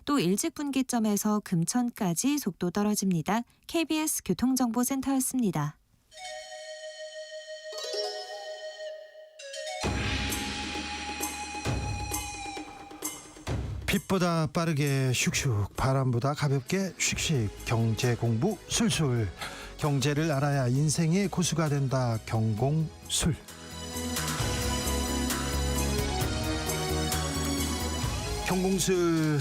또 일찍 분기점에서 금천까지 속도 떨어집니다. KBS 교통정보센터였습니다. 빛보다 빠르게 슉슉, 바람보다 가볍게 슉슉, 경제 공부 술술. 경제를 알아야 인생의 고수가 된다. 경공술. 경공술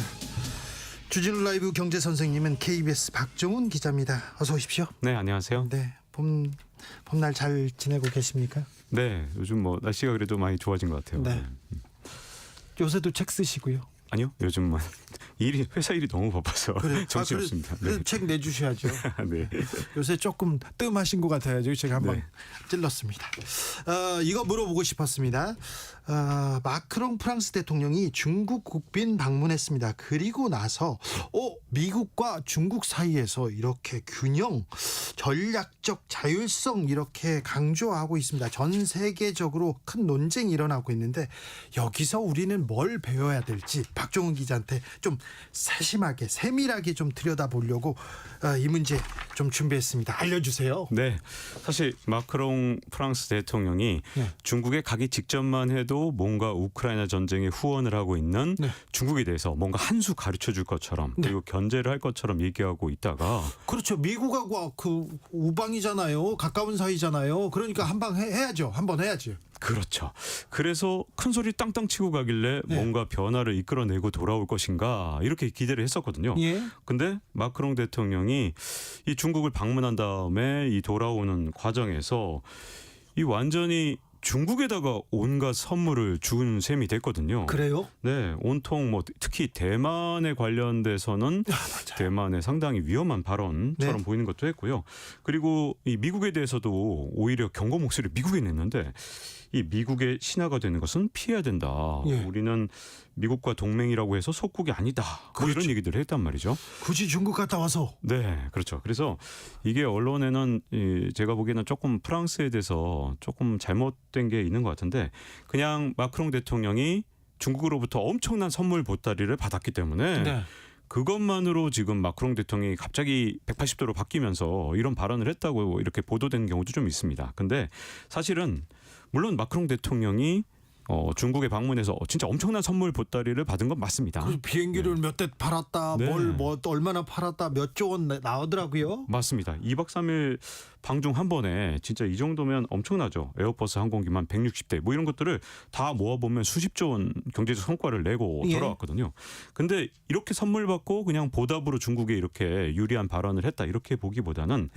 주진우 라이브 경제 선생님은 KBS 박종훈 기자입니다. 어서 오십시오. 네, 안녕하세요. 네, 봄날 잘 지내고 계십니까? 네, 요즘 뭐 날씨가 그래도 많이 좋아진 것 같아요. 네. 요새도 책 쓰시고요. 아니요, 요즘만 회사 일이 너무 바빠서 정신이 없습니다. 그래도 책 내주셔야죠. 네. 요새 조금 뜸하신 것 같아요. 제가 한번 네. 찔렀습니다. 이거 물어보고 싶었습니다. 마크롱 프랑스 대통령이 중국 국빈 방문했습니다. 그리고 나서 미국과 중국 사이에서 이렇게 균형, 전략적 자율성 이렇게 강조하고 있습니다. 전 세계적으로 큰 논쟁이 일어나고 있는데 여기서 우리는 뭘 배워야 될지 박종훈 기자한테 좀 세심하게 세밀하게 좀 들여다보려고 이 문제 좀 준비했습니다. 알려주세요. 네, 사실 마크롱 프랑스 대통령이 중국에 가기 직전만 해도 뭔가 우크라이나 전쟁에 후원을 하고 있는 중국에 대해서 뭔가 한 수 가르쳐 줄 것처럼 그리고 견제를 할 것처럼 얘기하고 있다가 그렇죠. 미국하고 그 우방이잖아요. 가까운 사이잖아요. 그러니까 한방 해야죠. 한번 해야지. 그렇죠. 그래서 큰 소리 땅땅 치고 가길래 뭔가 변화를 이끌어내고 돌아올 것인가 이렇게 기대를 했었거든요. 근데 마크롱 대통령이 이 중국을 방문한 다음에 이 돌아오는 과정에서 이 완전히 중국에다가 온갖 선물을 준 셈이 됐거든요. 그래요? 네, 온통 뭐 특히 대만에 관련돼서는 대만의 상당히 위험한 발언처럼 보이는 것도 했고요. 그리고 이 미국에 대해서도 오히려 경고 목소리를 미국에 냈는데 이 미국의 신하가 되는 것은 피해야 된다. 우리는 미국과 동맹이라고 해서 속국이 아니다. 뭐 이런 얘기들을 했단 말이죠. 굳이 중국 갔다 와서. 네, 그렇죠. 그래서 이게 언론에는 제가 보기에는 조금 프랑스에 대해서 조금 잘못된 게 있는 것 같은데 그냥 마크롱 대통령이 중국으로부터 엄청난 선물 보따리를 받았기 때문에 그것만으로 지금 마크롱 대통령이 갑자기 180도로 바뀌면서 이런 발언을 했다고 이렇게 보도되는 경우도 좀 있습니다. 근데 사실은 물론 마크롱 대통령이 중국에 방문해서 진짜 엄청난 선물 보따리를 받은 건 맞습니다. 비행기를 몇 대 팔았다, 얼마나 팔았다, 몇 조 원 나오더라고요. 맞습니다. 2박 3일 방중 한 번에 진짜 이 정도면 엄청나죠. 에어버스 항공기만 160대 뭐 이런 것들을 다 모아보면 수십조 원 경제적 성과를 내고 돌아왔거든요. 근데 이렇게 선물 받고 그냥 보답으로 중국에 이렇게 유리한 발언을 했다 이렇게 보기보다는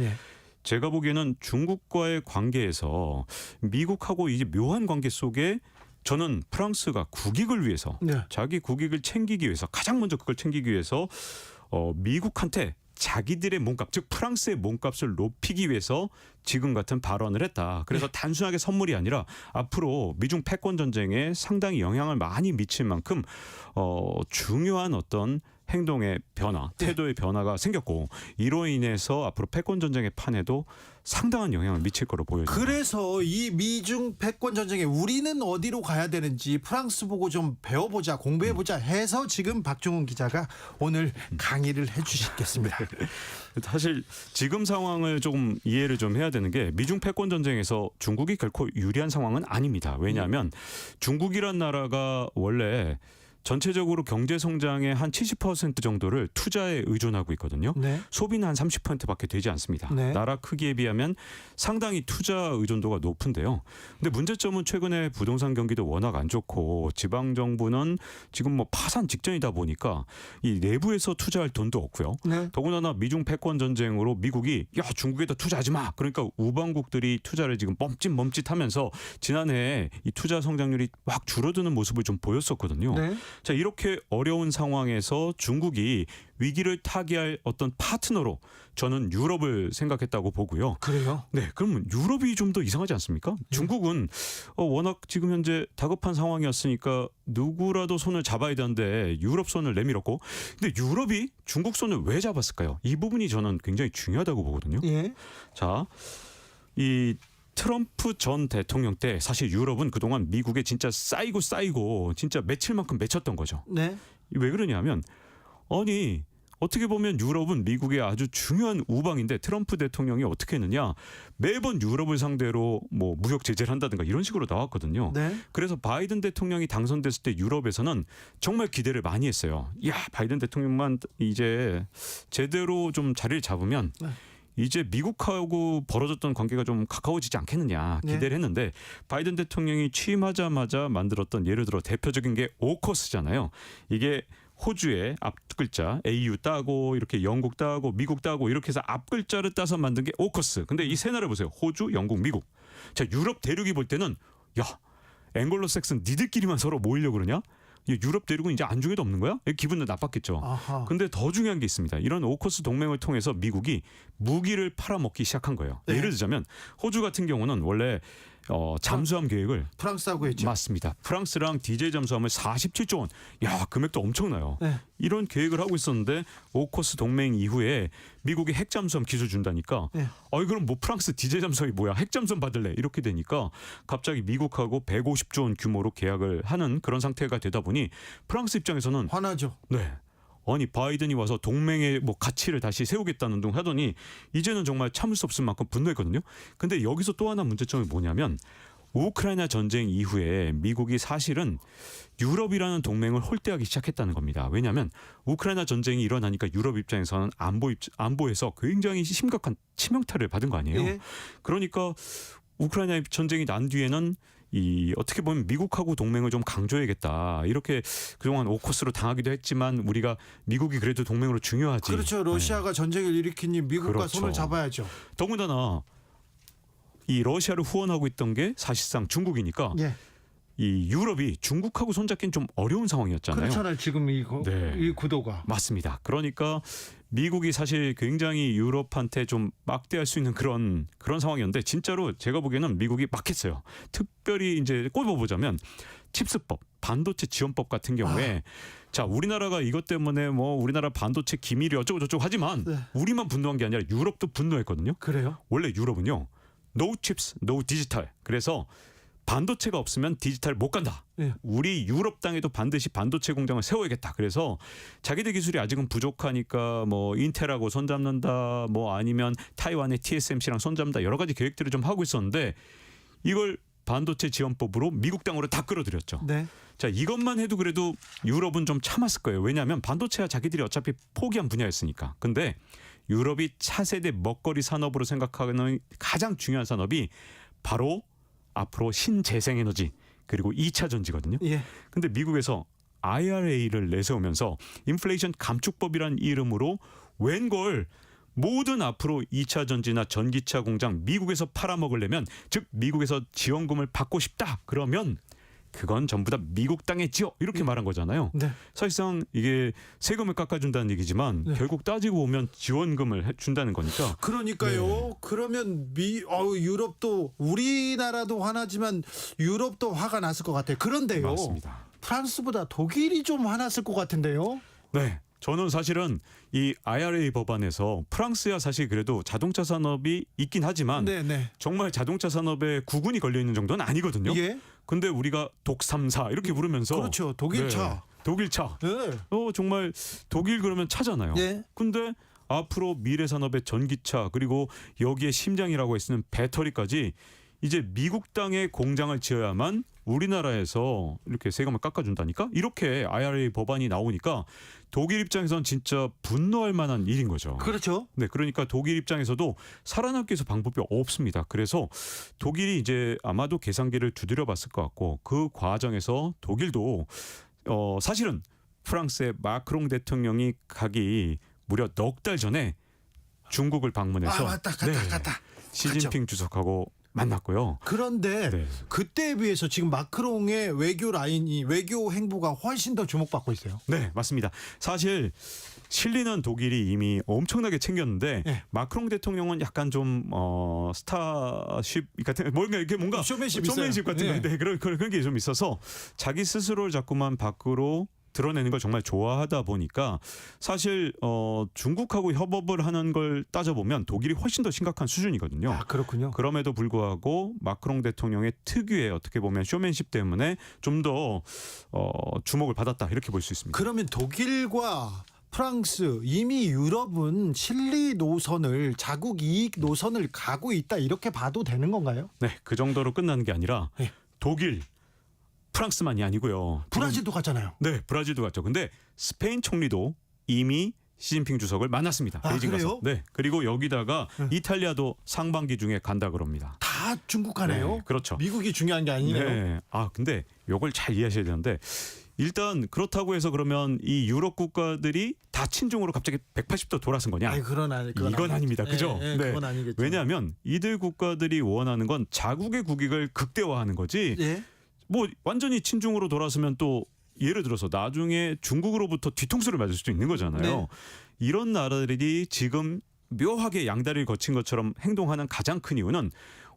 제가 보기에는 중국과의 관계에서 미국하고 이제 묘한 관계 속에 저는 프랑스가 국익을 위해서 자기 국익을 챙기기 위해서 가장 먼저 그걸 챙기기 위해서 미국한테 자기들의 몸값 즉 프랑스의 몸값을 높이기 위해서 지금 같은 발언을 했다. 그래서 단순하게 선물이 아니라 앞으로 미중 패권 전쟁에 상당히 영향을 많이 미칠 만큼 중요한 어떤 행동의 변화, 태도의 변화가 생겼고 이로 인해서 앞으로 패권 전쟁의 판에도 상당한 영향을 미칠 거로 보여집니다. 그래서 이 미중 패권 전쟁에 우리는 어디로 가야 되는지 프랑스 보고 좀 배워보자, 공부해보자 해서 지금 박종훈 기자가 오늘 강의를 해주시겠습니다. 사실 지금 상황을 조금 이해를 좀 해야 되는 게 미중 패권 전쟁에서 중국이 결코 유리한 상황은 아닙니다. 왜냐하면 중국이란 나라가 원래 전체적으로 경제 성장의 한 70% 정도를 투자에 의존하고 있거든요. 소비는 한 30%밖에 되지 않습니다. 나라 크기에 비하면 상당히 투자 의존도가 높은데요. 근데 문제점은 최근에 부동산 경기도 워낙 안 좋고 지방 정부는 지금 뭐 파산 직전이다 보니까 이 내부에서 투자할 돈도 없고요. 더군다나 미중 패권 전쟁으로 미국이 야 중국에다 투자하지 마. 그러니까 우방국들이 투자를 지금 멈칫멈칫하면서 지난해에 이 투자 성장률이 확 줄어드는 모습을 좀 보였었거든요. 자, 이렇게 어려운 상황에서 중국이 위기를 타개할 어떤 파트너로 저는 유럽을 생각했다고 보고요. 그래요? 네, 그러면 유럽이 좀 더 이상하지 않습니까? 중국은 워낙 지금 현재 다급한 상황이었으니까 누구라도 손을 잡아야 되는데 유럽 손을 내밀었고, 근데 유럽이 중국 손을 왜 잡았을까요? 이 부분이 저는 굉장히 중요하다고 보거든요. 자, 이 트럼프 전 대통령 때 사실 유럽은 그동안 미국에 진짜 쌓이고 진짜 맺힐 만큼 맺혔던 거죠. 왜 그러냐면 아니 어떻게 보면 유럽은 미국의 아주 중요한 우방인데 트럼프 대통령이 어떻게 했느냐 매번 유럽을 상대로 뭐 무역 제재를 한다든가 이런 식으로 나왔거든요. 네. 그래서 바이든 대통령이 당선됐을 때 유럽에서는 정말 기대를 많이 했어요. 야 바이든 대통령만 이제 제대로 좀 자리를 잡으면 네. 이제 미국하고 벌어졌던 관계가 좀 가까워지지 않겠느냐 기대를 했는데 바이든 대통령이 취임하자마자 만들었던 예를 들어 대표적인 게 오커스잖아요. 이게 호주의 앞 글자 AU 따고 이렇게 영국 따고 미국 따고 이렇게 해서 앞 글자를 따서 만든 게 오커스. 근데 이 세 나라 보세요. 호주, 영국, 미국. 자 유럽 대륙이 볼 때는 야 앵글로색슨 니들끼리만 서로 모이려고 그러냐? 유럽 대륙은 이제 안중에도 없는 거야? 기분은 나빴겠죠. 아하. 근데 더 중요한 게 있습니다. 이런 오커스 동맹을 통해서 미국이 무기를 팔아먹기 시작한 거예요. 네. 예를 들자면 호주 같은 경우는 원래 잠수함 계획을 프랑스하고 했죠. 맞습니다. 프랑스랑 DJ 잠수함을 47조 원. 야 금액도 엄청나요. 네. 이런 계획을 하고 있었는데 오커스 동맹 이후에 미국이 핵 잠수함 기술 준다니까. 네. 그럼 뭐 프랑스 DJ 잠수함이 뭐야? 핵 잠수함 받을래? 이렇게 되니까 갑자기 미국하고 150조 원 규모로 계약을 하는 그런 상태가 되다 보니 프랑스 입장에서는 화나죠. 네. 아니 바이든이 와서 동맹의 뭐 가치를 다시 세우겠다는 둥 하더니 이제는 정말 참을 수 없을 만큼 분노했거든요. 근데 여기서 또 하나 문제점이 뭐냐면 우크라이나 전쟁 이후에 미국이 사실은 유럽이라는 동맹을 홀대하기 시작했다는 겁니다. 왜냐하면 우크라이나 전쟁이 일어나니까 유럽 입장에서는 안보에서 굉장히 심각한 치명타를 받은 거 아니에요. 예. 그러니까 우크라이나 전쟁이 난 뒤에는 이 어떻게 보면 미국하고 동맹을 좀 강조해야겠다. 이렇게 그동안 오커스로 당하기도 했지만 우리가 미국이 그래도 동맹으로 중요하지. 그렇죠. 러시아가 전쟁을 일으키니 미국과 그렇죠. 손을 잡아야죠. 더군다나 이 러시아를 후원하고 있던 게 사실상 중국이니까 예. 이 유럽이 중국하고 손잡기는 좀 어려운 상황이었잖아요. 그렇잖아요. 지금 이 네. 구도가. 맞습니다. 그러니까 미국이 사실 굉장히 유럽한테 좀 막대할 수 있는 그런 상황이었는데 진짜로 제가 보기에는 미국이 막했어요. 특별히 이제 꼽아보자면 칩스법, 반도체 지원법 같은 경우에 자 우리나라가 이것 때문에 뭐 우리나라 반도체 기밀이 어쩌고 저쩌고 하지만 네. 우리만 분노한 게 아니라 유럽도 분노했거든요. 그래요? 원래 유럽은요. No chips, no digital. 그래서 반도체가 없으면 디지털 못 간다. 예. 우리 유럽 땅에도 반드시 반도체 공장을 세워야겠다. 그래서 자기들 기술이 아직은 부족하니까 뭐 인텔하고 손잡는다. 뭐 아니면 타이완의 TSMC랑 손잡는다. 여러 가지 계획들을 좀 하고 있었는데 이걸 반도체 지원법으로 미국 땅으로 다 끌어들였죠. 네. 자 이것만 해도 그래도 유럽은 좀 참았을 거예요. 왜냐하면 반도체가 자기들이 어차피 포기한 분야였으니까. 근데 유럽이 차세대 먹거리 산업으로 생각하는 가장 중요한 산업이 바로 앞으로 신재생에너지 그리고 2차 전지거든요. 예. 근데 미국에서 IRA를 내세우면서 인플레이션 감축법이란 이름으로 웬걸 모든 앞으로 2차 전지나 전기차 공장 미국에서 팔아먹으려면 즉 미국에서 지원금을 받고 싶다. 그러면 그건 전부 다 미국 땅에 지어 이렇게 말한 거잖아요. 네. 사실상 이게 세금을 깎아준다는 얘기지만 네. 결국 따지고 보면 지원금을 준다는 거니까 그러니까요. 네. 그러면 유럽도 우리나라도 화나지만 유럽도 화가 났을 것 같아요. 그런데요. 맞습니다. 프랑스보다 독일이 좀 화났을 것 같은데요. 네. 저는 사실은 이 IRA 법안에서 프랑스야 사실 그래도 자동차 산업이 있긴 하지만 네. 정말 자동차 산업에 구군이 걸려 있는 정도는 아니거든요. 예. 근데 우리가 독삼사 이렇게 부르면서 그렇죠. 독일차. 네, 독일차. 네. 정말 독일 그러면 차잖아요. 예. 근데 앞으로 미래 산업의 전기차 그리고 여기에 심장이라고 했는 배터리까지 이제 미국 땅에 공장을 지어야만 우리나라에서 이렇게 세금을 깎아준다니까 이렇게 IRA 법안이 나오니까 독일 입장에선 진짜 분노할 만한 일인 거죠. 그렇죠. 네, 그러니까 독일 입장에서도 살아남기 위해서 방법이 없습니다. 그래서 독일이 이제 아마도 계산기를 두드려 봤을 것 같고 그 과정에서 독일도 사실은 프랑스의 마크롱 대통령이 가기 무려 넉 달 전에 중국을 방문해서 맞다. 갔다. 시진핑 주석하고 만났고요. 그런데 네. 그때에 비해서 지금 마크롱의 외교 라인이 외교 행보가 훨씬 더 주목받고 있어요. 네, 맞습니다. 사실 실리는 독일이 이미 엄청나게 챙겼는데 네. 마크롱 대통령은 약간 좀 스타쉽 같은 뭔가 쇼맨십 같은 있어요. 네, 그런 게 좀 있어서 자기 스스로를 자꾸만 밖으로 드러내는 걸 정말 좋아하다 보니까 사실 중국하고 협업을 하는 걸 따져보면 독일이 훨씬 더 심각한 수준이거든요. 아, 그렇군요. 그럼에도 불구하고 마크롱 대통령의 특유의 어떻게 보면 쇼맨십 때문에 좀 더 주목을 받았다 이렇게 볼 수 있습니다. 그러면 독일과 프랑스, 이미 유럽은 실리 노선을 자국 이익 노선을 가고 있다 이렇게 봐도 되는 건가요? 네, 그 정도로 끝나는 게 아니라 네. 독일, 프랑스만이 아니고요. 브라질도 갔잖아요. 네, 브라질도 갔죠. 근데 스페인 총리도 이미 시진핑 주석을 만났습니다. 아, 베이징 그래요? 가서. 네. 그리고 여기다가 이탈리아도 상반기 중에 간다 그럽니다. 다 중국 가네요. 네, 그렇죠. 미국이 중요한 게 아니네요. 네. 아, 근데 요걸 잘 이해하셔야 되는데 일단 그렇다고 해서 그러면 이 유럽 국가들이 다 친중으로 갑자기 180도 돌아선 거냐? 아니, 그건 이건 아닙니다. 그죠? 네, 그건 아니겠죠. 왜냐하면 이들 국가들이 원하는 건 자국의 국익을 극대화하는 거지. 예. 뭐 완전히 친중으로 돌아서면 또 예를 들어서 나중에 중국으로부터 뒤통수를 맞을 수도 있는 거잖아요. 네. 이런 나라들이 지금 묘하게 양다리를 거친 것처럼 행동하는 가장 큰 이유는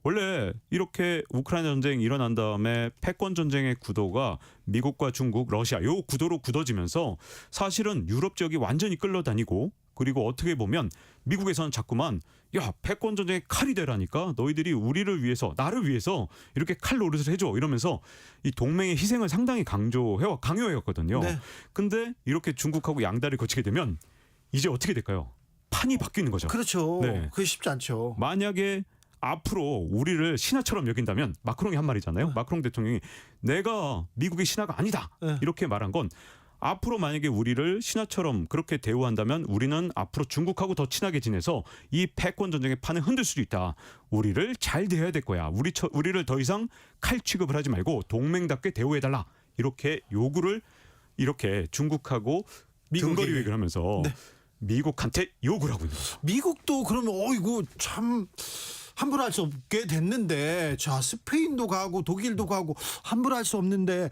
원래 이렇게 우크라이나 전쟁이 일어난 다음에 패권 전쟁의 구도가 미국과 중국, 러시아 요 구도로 굳어지면서 사실은 유럽 지역이 완전히 끌려다니고 그리고 어떻게 보면 미국에서는 자꾸만 야 패권 전쟁의 칼이 되라니까 너희들이 우리를 위해서 나를 위해서 이렇게 칼 노릇을 해줘 이러면서 이 동맹의 희생을 상당히 강요해왔거든요. 네. 근데 이렇게 중국하고 양다리를 거치게 되면 이제 어떻게 될까요? 판이 바뀌는 거죠. 그렇죠. 네. 그게 쉽지 않죠. 만약에 앞으로 우리를 신하처럼 여긴다면 마크롱이 한 말이잖아요. 마크롱 대통령이 내가 미국의 신하가 아니다. 네. 이렇게 말한 건 앞으로 만약에 우리를 신하처럼 그렇게 대우한다면 우리는 앞으로 중국하고 더 친하게 지내서 이 패권 전쟁의 판을 흔들 수도 있다. 우리를 잘 대해야 될 거야. 우리를 더 이상 칼 취급을 하지 말고 동맹답게 대우해달라. 이렇게 요구를 이렇게 중국하고 등거리 외교를 하면서 네. 미국한테 요구를 하고 있는 거죠. 미국도 그러면 이거 참 함부로 할 수 없게 됐는데 자 스페인도 가고 독일도 가고 함부로 할 수 없는데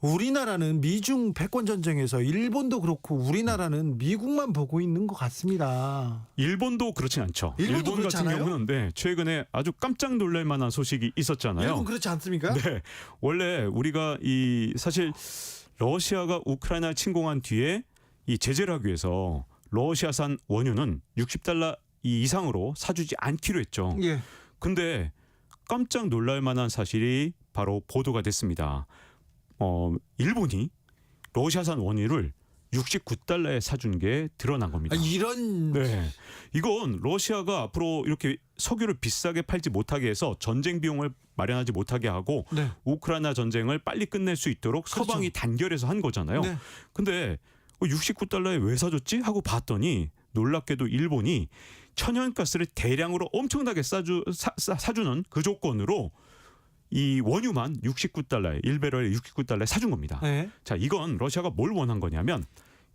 우리나라는 미중 패권 전쟁에서 일본도 그렇고 우리나라는 미국만 보고 있는 것 같습니다. 일본도 그렇진 않죠. 일본도 일본 그렇지 같은 않아요? 경우는 네, 최근에 아주 깜짝 놀랄 만한 소식이 있었잖아요. 일본 그렇지 않습니까? 네, 원래 우리가 이 사실 러시아가 우크라이나를 침공한 뒤에 이 제재를 하기 위해서 러시아산 원유는 60달러 이상으로 사주지 않기로 했죠. 예. 근데 깜짝 놀랄 만한 사실이 바로 보도가 됐습니다. 일본이 러시아산 원유를 69달러에 사준 게 드러난 겁니다. 이런 네, 이건 러시아가 앞으로 이렇게 석유를 비싸게 팔지 못하게 해서 전쟁 비용을 마련하지 못하게 하고 네. 우크라이나 전쟁을 빨리 끝낼 수 있도록 그렇죠. 서방이 단결해서 한 거잖아요. 네. 근데 69달러에 왜 사줬지 하고 봤더니 놀랍게도 일본이 천연가스를 대량으로 엄청나게 사주는 그 조건으로 이 원유만 69달러에 1배럴에 69달러에 사준 겁니다. 네. 자, 이건 러시아가 뭘 원한 거냐면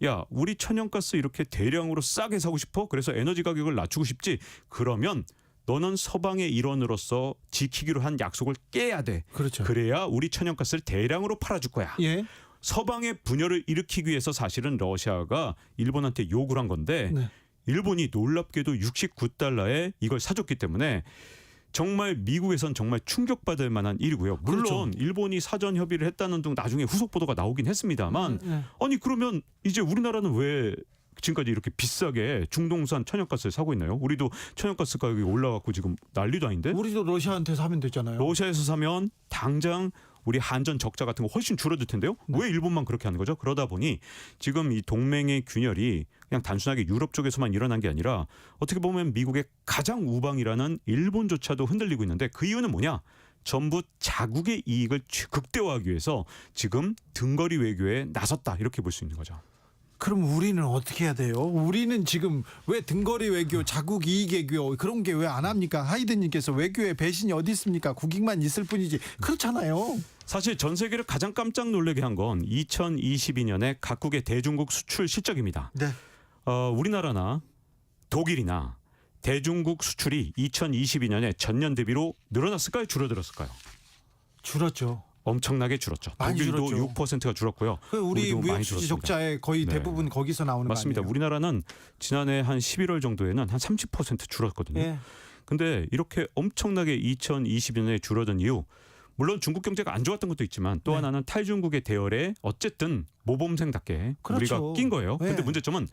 야, 우리 천연가스 이렇게 대량으로 싸게 사고 싶어? 그래서 에너지 가격을 낮추고 싶지? 그러면 너는 서방의 일원으로서 지키기로 한 약속을 깨야 돼. 그렇죠. 그래야 우리 천연가스를 대량으로 팔아줄 거야. 예. 서방의 분열을 일으키기 위해서 사실은 러시아가 일본한테 요구를 한 건데 네. 일본이 놀랍게도 69달러에 이걸 사줬기 때문에 정말 미국에선 정말 충격받을 만한 일이고요. 물론 그렇죠. 일본이 사전 협의를 했다는 등 나중에 후속 보도가 나오긴 했습니다만 네. 아니 그러면 이제 우리나라는 왜 지금까지 이렇게 비싸게 중동산 천연가스를 사고 있나요? 우리도 천연가스 가격이 올라가고 지금 난리도 아닌데 우리도 러시아한테 사면 되잖아요. 러시아에서 사면 당장 우리 한전 적자 같은 거 훨씬 줄어들 텐데요. 네. 왜 일본만 그렇게 하는 거죠? 그러다 보니 지금 이 동맹의 균열이 그냥 단순하게 유럽 쪽에서만 일어난 게 아니라 어떻게 보면 미국의 가장 우방이라는 일본조차도 흔들리고 있는데 그 이유는 뭐냐? 전부 자국의 이익을 극대화하기 위해서 지금 등거리 외교에 나섰다 이렇게 볼 수 있는 거죠. 그럼 우리는 어떻게 해야 돼요? 우리는 지금 왜 등거리 외교, 자국 이익 외교 그런 게 왜 안 합니까? 하이든님께서 외교에 배신이 어디 있습니까? 국익만 있을 뿐이지. 그렇잖아요. 사실 전 세계를 가장 깜짝 놀라게 한 건 2022년에 각국의 대중국 수출 실적입니다. 네. 우리나라나 독일이나 대중국 수출이 2022년에 전년 대비로 늘어났을까요? 줄어들었을까요? 줄었죠. 엄청나게 줄었죠. 많이 독일도 줄었죠. 6%가 줄었고요. 우리 우리도 많이 무역 수지 줄었습니다. 적자의 거의 네. 대부분 거기서 나오는 맞습니다. 거 아니에요? 우리나라는 지난해 한 11월 정도에는 한 30% 줄었거든요. 예. 근데 이렇게 엄청나게 2020년에 줄어든 이유 물론 중국 경제가 안 좋았던 것도 있지만 또 네. 하나는 탈중국의 대열에 어쨌든 모범생답게 그렇죠. 우리가 낀 거예요. 네. 근데 문제점은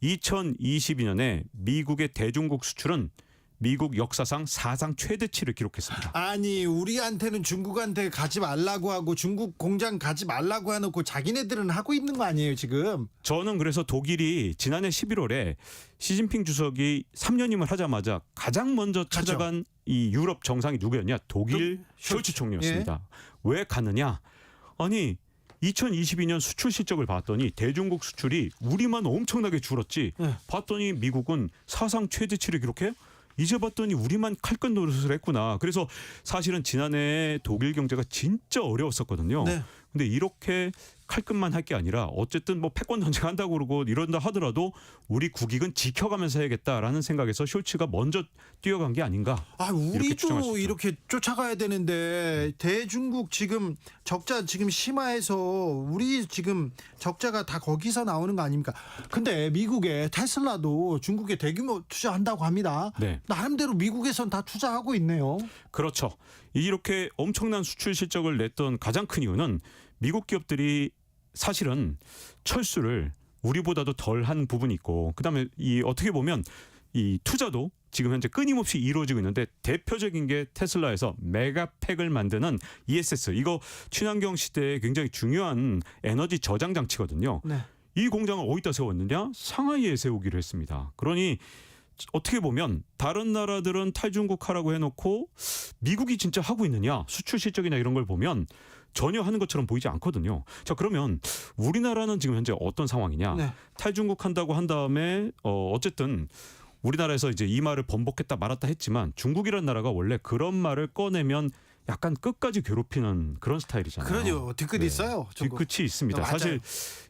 2022년에 미국의 대중국 수출은 미국 역사상 사상 최대치를 기록했습니다. 아니 우리한테는 중국한테 가지 말라고 하고 중국 공장 가지 말라고 해놓고 자기네들은 하고 있는 거 아니에요 지금? 저는 그래서 독일이 지난해 11월에 시진핑 주석이 3년임을 하자마자 가장 먼저 찾아간 이 유럽 정상이 누구였냐? 독일 숄츠 총리였습니다. 왜 갔느냐? 아니 2022년 수출 실적을 봤더니 대중국 수출이 우리만 엄청나게 줄었지. 봤더니 미국은 사상 최대치를 기록해. 이제 봤더니 우리만 칼끝 노릇을 했구나. 그래서 사실은 지난해 독일 경제가 진짜 어려웠었거든요. 네. 근데 이렇게 칼끝만 할 게 아니라 어쨌든 뭐 패권 전쟁한다고 그러고 이런다 하더라도 우리 국익은 지켜가면서 해야겠다라는 생각에서 숄츠가 먼저 뛰어간 게 아닌가. 아 이렇게 추정할 수 우리도 있죠. 이렇게 쫓아가야 되는데 대중국 지금 적자 지금 심화해서 우리 지금 적자가 다 거기서 나오는 거 아닙니까? 근데 미국의 테슬라도 중국에 대규모 투자한다고 합니다. 네. 나름대로 미국에선 다 투자하고 있네요. 그렇죠. 이렇게 엄청난 수출 실적을 냈던 가장 큰 이유는 미국 기업들이 사실은 철수를 우리보다도 덜한 부분이 있고 그다음에 이 어떻게 보면 이 투자도 지금 현재 끊임없이 이루어지고 있는데 대표적인 게 테슬라에서 메가팩을 만드는 ESS 이거 친환경 시대에 굉장히 중요한 에너지 저장 장치거든요. 네. 이 공장을 어디다 세웠느냐? 상하이에 세우기로 했습니다. 그러니 어떻게 보면 다른 나라들은 탈중국하라고 해놓고 미국이 진짜 하고 있느냐 수출 실적이나 이런 걸 보면 전혀 하는 것처럼 보이지 않거든요. 자 그러면 우리나라는 지금 현재 어떤 상황이냐? 네. 탈중국한다고 한 다음에 어쨌든 우리나라에서 이제 이 말을 번복했다 말았다 했지만 중국이라는 나라가 원래 그런 말을 꺼내면 약간 끝까지 괴롭히는 그런 스타일이잖아요. 그러죠. 뒤끝 네. 있어요. 중국. 뒤끝이 있습니다. 맞아요. 사실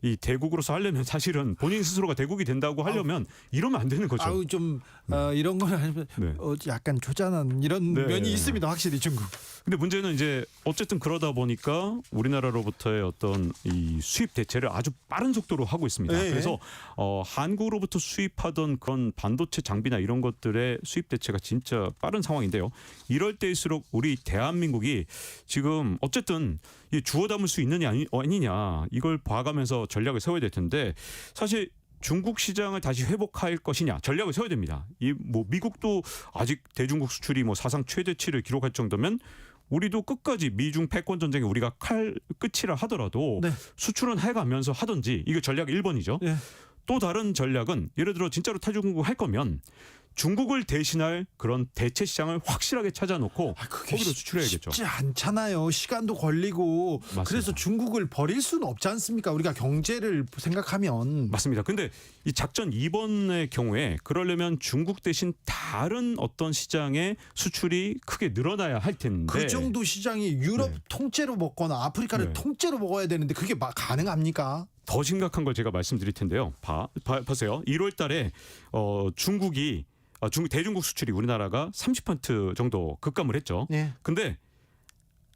이 대국으로서 하려면 사실은 본인 스스로가 대국이 된다고 하려면 이러면 안 되는 거죠. 아우 좀 이런 거는 아니면 네. 약간 조장한 이런 네. 면이 있습니다. 확실히 중국. 근데 문제는 이제 어쨌든 그러다 보니까 우리나라로부터의 어떤 이 수입 대체를 아주 빠른 속도로 하고 있습니다. 네. 그래서 한국으로부터 수입하던 그런 반도체 장비나 이런 것들의 수입 대체가 진짜 빠른 상황인데요. 이럴 때일수록 우리 대한민국이 지금 어쨌든 이 주워 담을 수 있느냐 아니냐 이걸 봐가면서 전략을 세워야 될 텐데 사실 중국 시장을 다시 회복할 것이냐 전략을 세워야 됩니다. 이 뭐 미국도 아직 대중국 수출이 뭐 사상 최대치를 기록할 정도면 우리도 끝까지 미중 패권 전쟁에 우리가 칼 끝이라 하더라도 네. 수출은 해가면서 하든지 이게 전략 1번이죠. 네. 또 다른 전략은 예를 들어 진짜로 탈중국 할 거면 중국을 대신할 그런 대체 시장을 확실하게 찾아놓고 그게 거기로 수출해야겠죠. 쉽지 않잖아요. 시간도 걸리고. 맞습니다. 그래서 중국을 버릴 수는 없지 않습니까? 우리가 경제를 생각하면. 맞습니다. 근데 이 작전 2번의 경우에 그러려면 중국 대신 다른 어떤 시장의 수출이 크게 늘어나야 할 텐데 그 정도 시장이 유럽 네. 통째로 먹거나 아프리카를 네. 통째로 먹어야 되는데 그게 가능합니까? 더 심각한 걸 제가 말씀드릴 텐데요. 보세요. 1월 달에 중국이 대중국 수출이 우리나라가 30% 정도 급감을 했죠. 네. 근데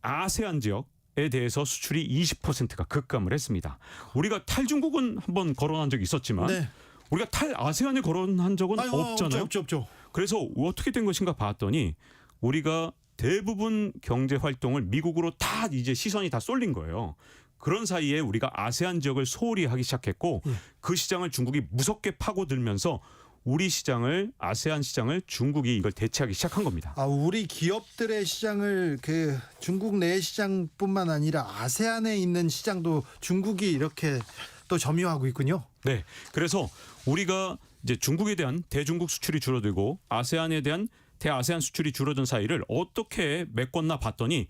아세안 지역에 대해서 수출이 20%가 급감을 했습니다. 우리가 탈중국은 한번 거론한 적이 있었지만 네. 우리가 탈아세안을 거론한 적은 없잖아요. 없죠. 그래서 어떻게 된 것인가 봤더니 우리가 대부분 경제 활동을 미국으로 다 이제 시선이 다 쏠린 거예요. 그런 사이에 우리가 아세안 지역을 소홀히 하기 시작했고 그 시장을 중국이 무섭게 파고들면서 우리 시장을 아세안 시장을 중국이 이걸 대체하기 시작한 겁니다. 우리 기업들의 시장을 그 중국 내 시장뿐만 아니라 아세안에 있는 시장도 중국이 이렇게 또 점유하고 있군요. 네. 그래서 우리가 이제 중국에 대한 대중국 수출이 줄어들고 아세안에 대한 대아세안 수출이 줄어든 사이를 어떻게 메꿨나 봤더니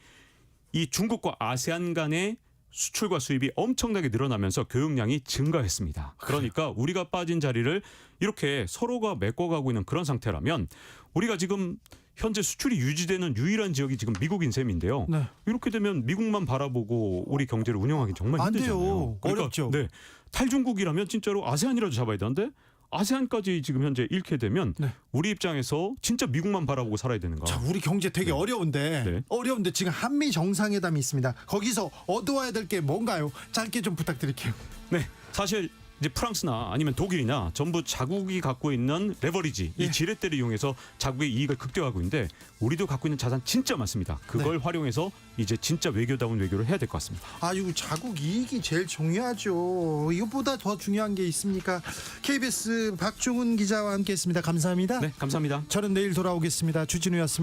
이 중국과 아세안 간의 수출과 수입이 엄청나게 늘어나면서 교역량이 증가했습니다. 그러니까 우리가 빠진 자리를 이렇게 서로가 메꿔가고 있는 그런 상태라면 우리가 지금 현재 수출이 유지되는 유일한 지역이 지금 미국인 셈인데요. 네. 이렇게 되면 미국만 바라보고 우리 경제를 운영하기 정말 안 힘들잖아요. 돼요. 그러니까 어렵죠. 네, 탈중국이라면 진짜로 아세안이라도 잡아야 되는데 아세안까지 지금 현재 잃게 되면 네. 우리 입장에서 진짜 미국만 바라보고 살아야 되는 거. 자, 우리 경제 되게 어려운데 네. 어려운데 지금 한미 정상회담이 있습니다. 거기서 얻어와야 될 게 뭔가요? 짧게 좀 부탁드릴게요. 네, 사실 이제 프랑스나 아니면 독일이나 전부 자국이 갖고 있는 레버리지, 예. 이 지렛대를 이용해서 자국의 이익을 극대화하고 있는데 우리도 갖고 있는 자산 진짜 많습니다. 그걸 활용해서 이제 진짜 외교다운 외교를 해야 될 것 같습니다. 아유, 자국 이익이 제일 중요하죠. 이것보다 더 중요한 게 있습니까? KBS 박종훈 기자와 함께했습니다. 감사합니다. 네, 감사합니다. 저는 내일 돌아오겠습니다. 주진우였습니다.